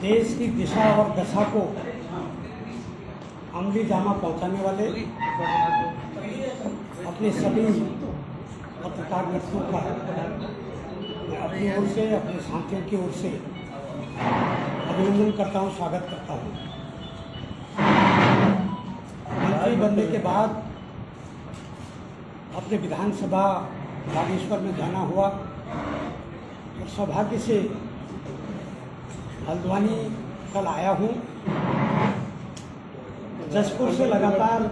देश की दिशा और दशा को अमली जामा पहुंचाने वाले अपने सभी पत्रकार मित्रों का मैं अपनी ओर से, अपने साथियों की ओर से अभिनंदन करता हूं, स्वागत करता हूं। मंत्री बनने के बाद अपने विधानसभा बागेश्वर में जाना हुआ और सौभाग्य से हल्द्वानी कल आया हूँ। जसपुर से लगातार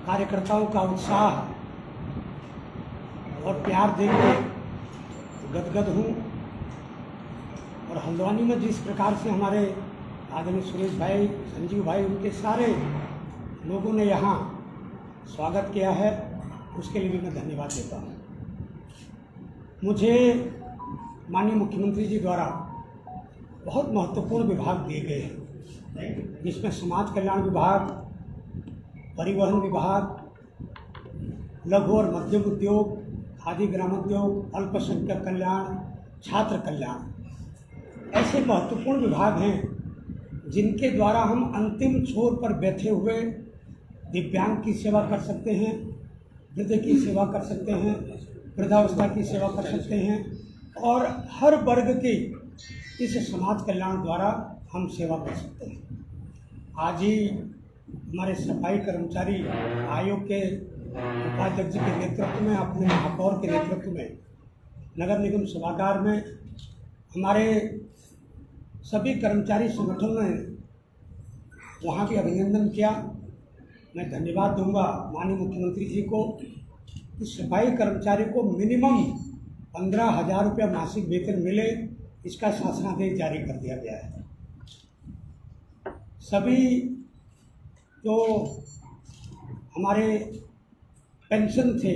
कार्यकर्ताओं का उत्साह और प्यार देख के गदगद हूँ और हल्द्वानी में जिस प्रकार से हमारे आदरणीय सुरेश भाई, संजीव भाई, उनके सारे लोगों ने यहाँ स्वागत किया है, उसके लिए भी मैं धन्यवाद देता हूँ। मुझे माननीय मुख्यमंत्री जी द्वारा बहुत महत्वपूर्ण विभाग दिए गए हैं, जिसमें समाज कल्याण विभाग, परिवहन विभाग, लघु और मध्यम उद्योग, खादी ग्रामोद्योग, अल्पसंख्यक कल्याण, छात्र कल्याण, ऐसे महत्वपूर्ण विभाग हैं जिनके द्वारा हम अंतिम छोर पर बैठे हुए दिव्यांग की सेवा कर सकते हैं, वृद्ध की सेवा कर सकते हैं, वृद्धावस्था की सेवा कर सकते हैं और हर वर्ग की इस समाज कल्याण द्वारा हम सेवा कर सकते हैं। आज ही हमारे सफाई कर्मचारी आयोग के उपाध्यक्ष के नेतृत्व में, अपने महापौर के नेतृत्व में नगर निगम सभागार में हमारे सभी कर्मचारी संगठनों ने वहाँ भी अभिनंदन किया। मैं धन्यवाद दूंगा माननीय मुख्यमंत्री जी को कि सफाई कर्मचारी को मिनिमम 15,000 रुपया मासिक वेतन मिले, इसका शासनादेश जारी कर दिया गया है। सभी जो हमारे पेंशन थे,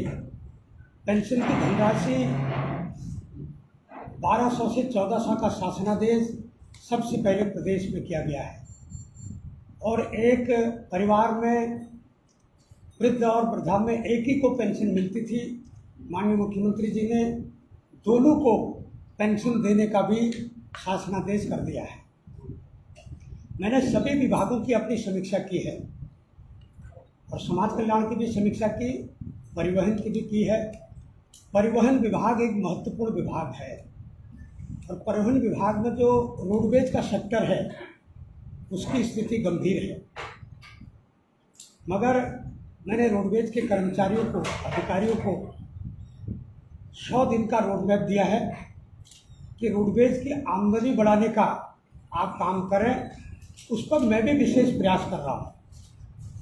पेंशन की धनराशि 1200 से 1400 का शासनादेश सबसे पहले प्रदेश में किया गया है और एक परिवार में वृद्ध और वृद्धा में एक ही को पेंशन मिलती थी। माननीय मुख्यमंत्री जी ने दोनों को पेंशन देने का भी शासनादेश कर दिया है। मैंने सभी विभागों की अपनी समीक्षा की है और समाज कल्याण की भी समीक्षा की, परिवहन की भी की है। परिवहन विभाग एक महत्वपूर्ण विभाग है और परिवहन विभाग में जो रोडवेज का सेक्टर है उसकी स्थिति गंभीर है, मगर मैंने रोडवेज के कर्मचारियों को, अधिकारियों को 100 दिन का रोड मैप दिया है कि रोडवेज की आमदनी बढ़ाने का आप काम करें। उस पर मैं भी विशेष प्रयास कर रहा हूँ।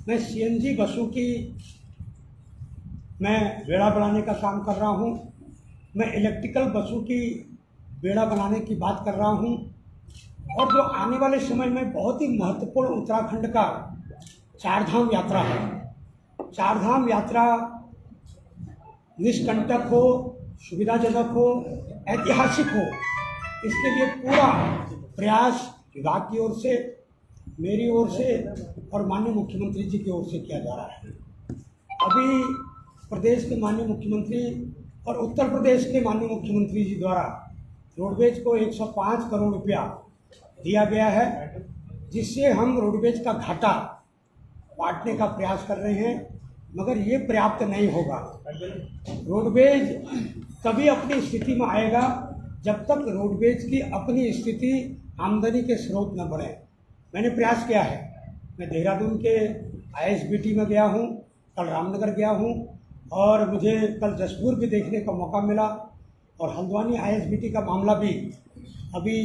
मैं सीएनजी बसों की बेड़ा बढ़ाने का काम कर रहा हूँ, मैं इलेक्ट्रिकल बसों की बेड़ा बनाने की बात कर रहा हूँ और जो आने वाले समय में बहुत ही महत्वपूर्ण उत्तराखंड का चारधाम यात्रा है, चारधाम यात्रा निष्कंटक हो, सुविधाजनक हो, ऐतिहासिक हो, इसके लिए पूरा प्रयास विभाग की ओर से, मेरी ओर से और माननीय मुख्यमंत्री जी की ओर से किया जा रहा है। अभी प्रदेश के माननीय मुख्यमंत्री और उत्तर प्रदेश के माननीय मुख्यमंत्री जी द्वारा रोडवेज को 105 करोड़ रुपया दिया गया है, जिससे हम रोडवेज का घाटा बांटने का प्रयास कर रहे हैं, मगर ये पर्याप्त नहीं होगा। रोडवेज तभी अपनी स्थिति में आएगा जब तक रोडवेज की अपनी स्थिति, आमदनी के स्रोत न बढ़े। मैंने प्रयास किया है, मैं देहरादून के आईएसबीटी में गया हूँ, कल रामनगर गया हूँ और मुझे कल जसपुर भी देखने का मौका मिला और हल्द्वानी आईएसबीटी का मामला भी अभी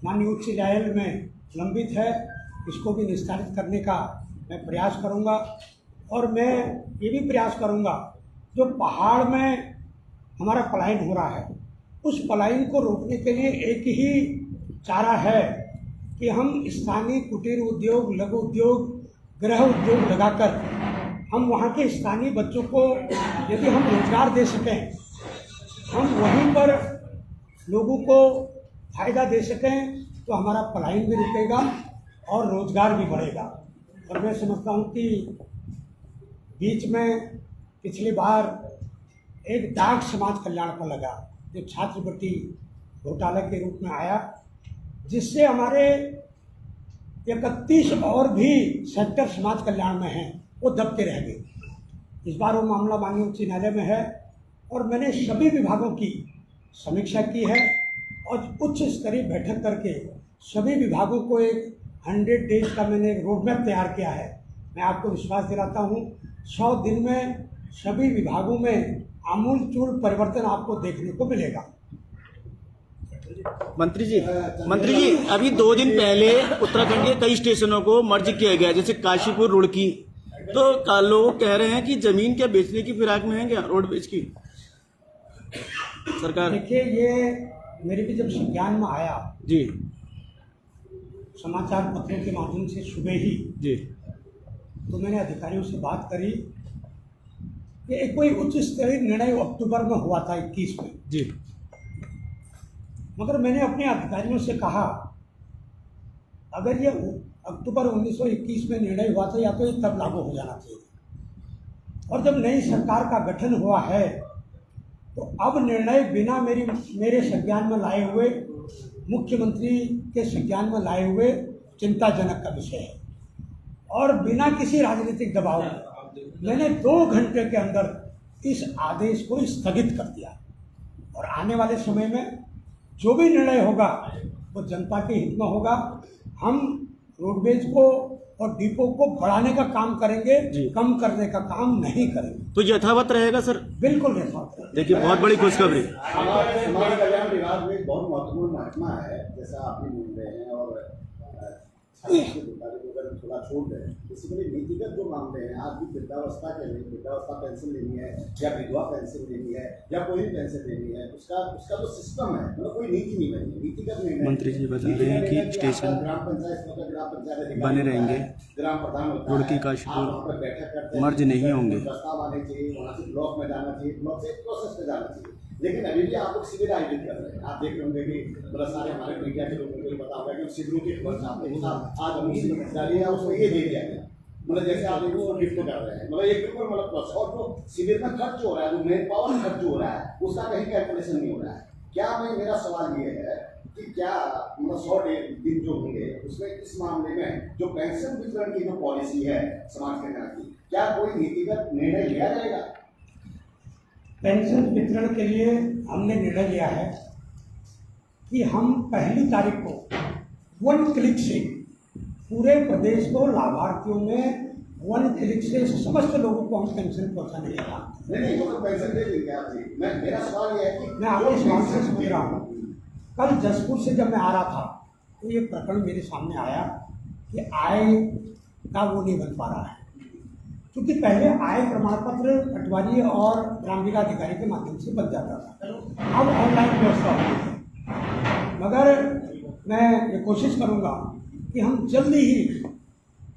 माननीय उच्च न्यायालय में लंबित है, इसको भी निस्तारित करने का मैं प्रयास करूँगा और मैं ये भी प्रयास करूँगा जो पहाड़ में हमारा पलायन हो रहा है, उस पलायन को रोकने के लिए एक ही चारा है कि हम स्थानीय कुटीर उद्योग, लघु उद्योग, गृह उद्योग लगाकर हम वहाँ के स्थानीय बच्चों को यदि हम रोजगार दे सकें, हम वहीं पर लोगों को फायदा दे सकें, तो हमारा पलायन भी रुकेगा और रोजगार भी बढ़ेगा। और मैं समझता हूँ कि बीच में पिछली बार एक दाग समाज कल्याण पर लगा, जो छात्रवृत्ति घोटाला के रूप में आया जिससे हमारे 31 और भी सेक्टर समाज कल्याण में हैं वो दबके रह गए। इस बार वो मामला माननीय उच्च न्यायालय में है और मैंने सभी विभागों की समीक्षा की है और उच्च स्तरीय बैठक करके सभी विभागों को एक 100 डेज का मैंने एक रोड मैप तैयार किया है। मैं आपको विश्वास दिलाता हूँ 100 दिन में सभी विभागों में आमूलचूल परिवर्तन आपको देखने को मिलेगा। मंत्री जी अभी 2 दिन पहले उत्तराखंड के कई स्टेशनों को मर्ज किया गया, जैसे काशीपुर, रुड़की। तो लोग कह रहे हैं कि जमीन क्या बेचने की फिराक में है क्या रोडवेज की सरकार? देखिए, ये मेरे भी जब संज्ञान में आया जी, समाचार पत्रों के माध्यम से सुबह ही जी, तो मैंने अधिकारियों से बात करी कि एक कोई उच्च स्तरीय निर्णय अक्टूबर में हुआ था 21 में जी, मगर मैंने अपने अधिकारियों से कहा अगर ये अक्टूबर 1921 में निर्णय हुआ था या तो ये तब लागू हो जाना चाहिए और जब नई सरकार का गठन हुआ है तो अब निर्णय बिना मेरे संज्ञान में लाए हुए, मुख्यमंत्री के संज्ञान में लाए हुए चिंताजनक का विषय है और बिना किसी राजनीतिक दबाव मैंने 2 घंटे के अंदर इस आदेश को स्थगित कर दिया और आने वाले समय में जो भी निर्णय होगा वो जनता के हित में होगा। हम रोडवेज को और डिपो को बढ़ाने का काम करेंगे, कम करने का काम नहीं करेंगे। तो यथावत रहेगा सर? बिल्कुल यथावत रहेगा। देखिए, बहुत बड़ी खुशखबरी। समाज कल्याण विभाग में बहुत महत्वपूर्ण महकमा है, जैसा आप भी बोल रहे हैं और थोड़ा छोड़ दें। बेसिकली नीतिगत जो मामले हैं, आज भी वृद्धावस्था के लिए वृद्धावस्था पेंशन लेनी है या विधवा पेंशन लेनी है या कोई भी पेंशन लेनी है, उसका जो सिस्टम है, मतलब कोई नीति नहीं बनी, नीतिगत निर्णय। मंत्री जी बता रहे हैं कि स्टेशन ग्राम पंचायत बने रहेंगे, ग्राम प्रधान रुड़की काशीपुर बैठक करते मर्ज नहीं होंगे, प्रस्ताव आने चाहिए, वहाँ से ब्लॉक में जाना चाहिए, ब्लॉक से प्रोसेस में जाना चाहिए। लेकिन अभी भी आप लोग शिविर आयोजित कर रहे हैं। आप देख रहे होंगे कि मतलब सारे हमारे मीडिया के लोगों को पता होगा कि शिविरों के खबर छापते हैं। आज हम शिविर डाली है, उसको ये दे दिया गया, मतलब जैसे आप वो गिफ्ट कर रहे हैं, मतलब एक बिल्कुल मतलब प्रोसेस। और जो शिविर में खर्च हो रहा है, जो मैन पावर खर्च हो रहा है, उसका कहीं कैलकुलेशन नहीं हो रहा है। क्या भाई, मेरा सवाल ये है कि क्या मतलब 100 दिन जो होंगे उसमें इस मामले में जो पेंशन वितरण की जो पॉलिसी है समाज कल्याण की, क्या कोई नीतिगत निर्णय लिया जाएगा? पेंशन वितरण के लिए हमने निर्णय लिया है कि हम 1 तारीख को 1 क्लिक से पूरे प्रदेश को लाभार्थियों में 1 क्लिक से समस्त लोगों को हम पेंशन पहुंचाने के काम। नहीं, वो तो पेंशन दे देंगे आप जी। मेरा सवाल ये है कि मैं आपके सवाल से समझ रहा हूँ। कल जसपुर से जब मैं आ रहा था तो ये प्रकरण मेरे सामने आया कि आय का वो नहीं बन पा रहा है, क्योंकि पहले आय प्रमाण पत्र पटवारी और ग्राम विकास अधिकारी के माध्यम से बन जाता था, अब ऑनलाइन व्यवस्था होती है। मगर मैं ये कोशिश करूँगा कि हम जल्दी ही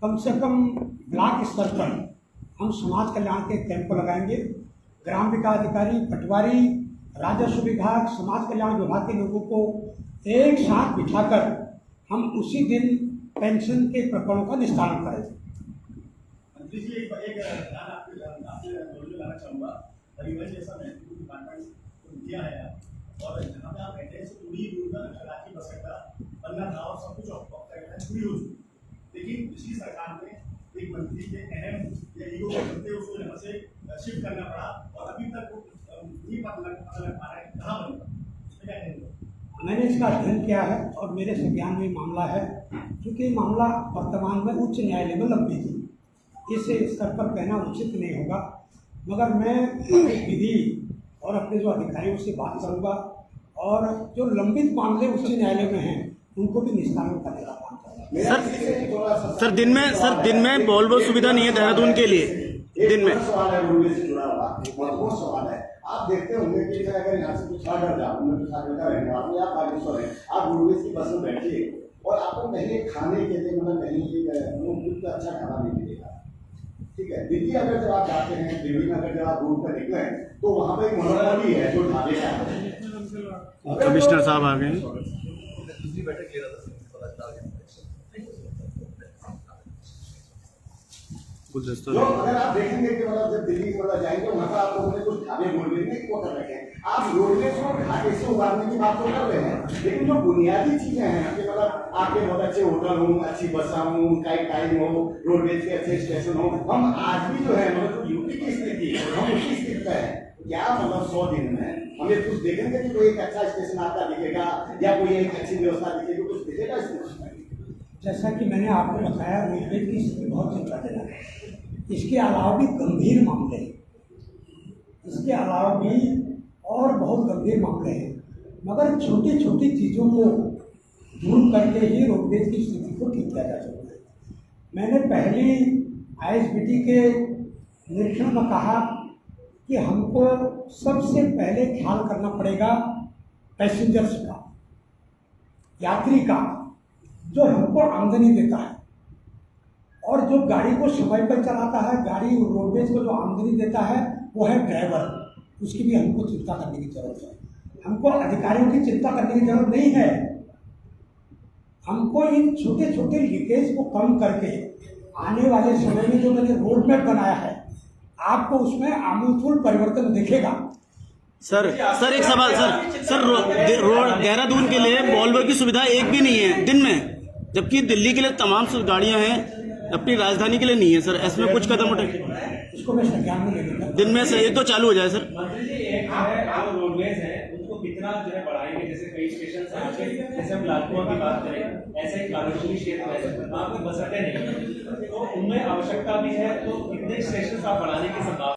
कम से कम ब्लॉक स्तर पर हम समाज कल्याण के कैंप लगाएंगे। ग्राम विकास अधिकारी, पटवारी, राजस्व विभाग, समाज कल्याण विभाग के लोगों को एक साथ बिठाकर हम उसी दिन पेंशन के प्रकरणों का निस्तारण करेंगे। मंत्री जी, एक आपसे लाना चाहूँगा। परिवहन जैसा महत्वपूर्ण डिपार्टमेंट दिया है और जहाँ पे आप बैठे से पूरी रांची बस अड्डा बनना था और सब कुछ पूरी हो चुकी, लेकिन पिछली सरकार में एक मंत्री के अहम या ईगो के चलते उसको यहाँ से शिफ्ट करना पड़ा और अभी तक नहीं पता लग पा रहा है कहाँ बनेगा, इसमें क्या कहेंगे? मैंने इसका अध्ययन किया है और मेरे संज्ञान में मामला है, क्योंकि मामला वर्तमान में उच्च न्यायालय में लंबित है। इस स्तर पर कहना उचित नहीं होगा, मगर मैं विधि और अपने जो अधिकारियों से बात करूंगा और जो लंबित मामले उच्च न्यायालय में हैं उनको भी निस्तारण करने का काम करेंगे। सर दिन में वॉल्वो सुविधा नहीं है देहरादून के लिए। दिन में सवाल है, रोडवेज से जुड़ा हुआ महत्वपूर्ण सवाल है। आप देखते होंगे कि अगर यहाँ से कुछ अगर जाओ, मैं रहने वाला हूँ, आप बागेश्वर हैं, आप रोडवेज की बस में बैठिए और आपको कहीं खाने के लिए मतलब कहीं अच्छा खाना नहीं मिलेगा, ठीक है। दिल्ली अगर जब आप जाते हैं, दिल्ली में अगर जब आप रोड पर निकले तो वहाँ पर एक मोनोपोली है जो ढाबे का है। कमिश्नर साहब आ गए। गुलदस्ता जो अगर आप देखेंगे कि मतलब जब दिल्ली मतलब जाएंगे वहां पर आप लोगों ने कुछ ढाबे रोडवेज में वो कर रखे हैं। आप रोडवेज को घाटे से उगारने की बात तो कर रहे हैं, लेकिन जो बुनियादी चीजें हैं कि मतलब आपके बहुत अच्छे होटल हो, अच्छी बसा हो, उनका एक टाइम हो, रोडवेज के अच्छे स्टेशन हो, हम आज भी जो है मतलब यूपी की स्थिति हम उसी स्थिति पे है। क्या मतलब 100 दिन में हमें कुछ देखेंगे कि कोई एक अच्छा स्टेशन आपका दिखेगा या कोई एक अच्छी व्यवस्था दिखेगी, कुछ दिखेगा स्टेशन में? जैसा कि मैंने आपको बताया, रोडवेज की स्थिति बहुत चिंताजनक है। इसके अलावा भी गंभीर मामले हैं, इसके अलावा भी और बहुत गंभीर मामले हैं, मगर छोटी छोटी चीज़ों को दूर करके ही रोडवेज की स्थिति को ठीक किया जा सकता है। मैंने पहली ISBT के निरीक्षण में कहा कि हमको सबसे पहले ख्याल करना पड़ेगा पैसेंजर्स का, यात्री का, जो हमको आमदनी देता है और जो गाड़ी को समय पर चलाता है, गाड़ी रोडवेज को जो आमदनी देता है वो है ड्राइवर। उसकी भी हमको चिंता करने की जरूरत है। हमको अधिकारियों की चिंता करने की जरूरत नहीं है। हमको इन छोटे छोटे लीकेज को कम करके आने वाले समय में जो मैंने रोड मैप बनाया है, आपको उसमें आमूलचूल परिवर्तन दिखेगा। सर एक सवाल सर रोड देहरादून के लिए वॉल्वो की सुविधा एक भी नहीं है दिन में, जबकि दिल्ली के लिए तमाम गाड़ियां हैं, अपनी राजधानी के लिए नहीं है। सर इसमें कुछ कदम उठे, इसको मैं संज्ञान में ले लूंगा। दिन में से एक तो चालू हो जाए सर। मंत्री जी, एक है जो रोडवेज है उनको कितना जो है बढ़ाएंगे, जैसे कई स्टेशन से आके, जैसे हम लालकुआं की बात करें, ऐसे ही कागजपुरी क्षेत्र है वहाँ पे बस अड्डे नहीं है, तो उनमें आवश्यकता भी है, तो कितने स्टेशन आप बढ़ाने की संभावना